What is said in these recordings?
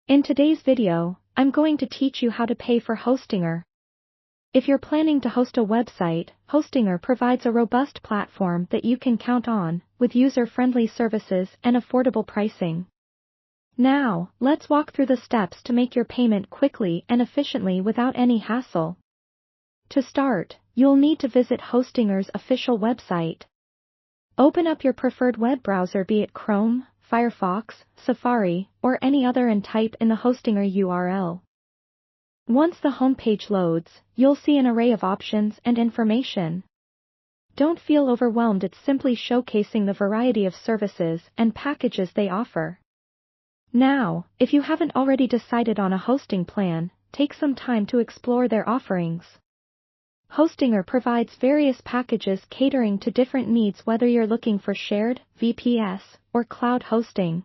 In today's video, I'm going to teach you how to pay for Hostinger. If you're planning to host a website, Hostinger provides a robust platform that you can count on, with user-friendly services and affordable pricing. Now, let's walk through the steps to make your payment quickly and efficiently without any hassle. To start, you'll need to visit Hostinger's official website. Open up your preferred web browser, be it Chrome, Firefox, Safari, or any other, and type in the Hostinger URL. Once the homepage loads, you'll see an array of options and information. Don't feel overwhelmed, it's simply showcasing the variety of services and packages they offer. Now, if you haven't already decided on a hosting plan, take some time to explore their offerings. Hostinger provides various packages catering to different needs, whether you're looking for shared, VPS, or cloud hosting.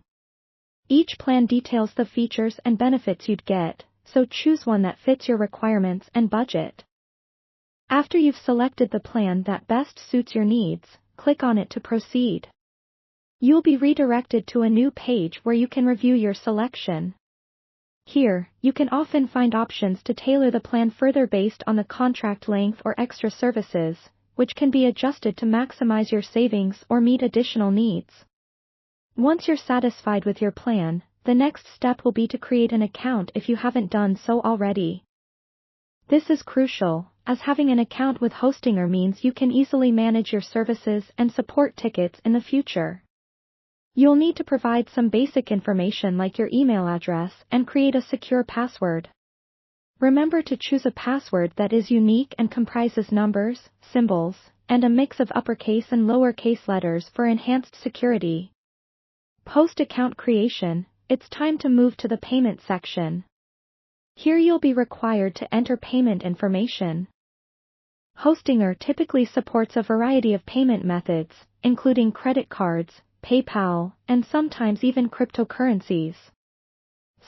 Each plan details the features and benefits you'd get, so choose one that fits your requirements and budget. After you've selected the plan that best suits your needs, click on it to proceed. You'll be redirected to a new page where you can review your selection. Here, you can often find options to tailor the plan further based on the contract length or extra services, which can be adjusted to maximize your savings or meet additional needs. Once you're satisfied with your plan, the next step will be to create an account if you haven't done so already. This is crucial, as having an account with Hostinger means you can easily manage your services and support tickets in the future. You'll need to provide some basic information like your email address and create a secure password. Remember to choose a password that is unique and comprises numbers, symbols, and a mix of uppercase and lowercase letters for enhanced security. Post-account creation, it's time to move to the payment section. Here you'll be required to enter payment information. Hostinger typically supports a variety of payment methods, including credit cards, PayPal, and sometimes even cryptocurrencies.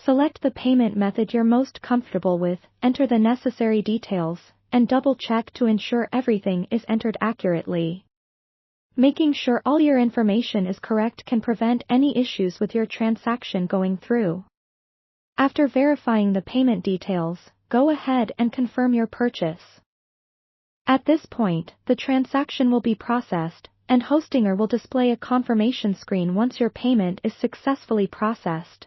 Select the payment method you're most comfortable with, enter the necessary details, and double-check to ensure everything is entered accurately. Making sure all your information is correct can prevent any issues with your transaction going through. After verifying the payment details, go ahead and confirm your purchase. At this point, the transaction will be processed, and Hostinger will display a confirmation screen once your payment is successfully processed.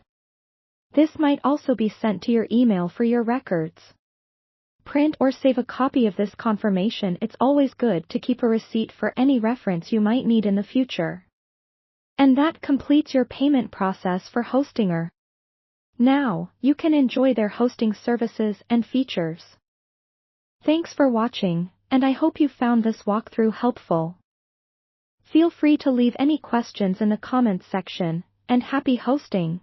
This might also be sent to your email for your records. Print or save a copy of this confirmation. It's always good to keep a receipt for any reference you might need in the future. And that completes your payment process for Hostinger. Now, you can enjoy their hosting services and features. Thanks for watching, and I hope you found this walkthrough helpful. Feel free to leave any questions in the comments section, and happy hosting!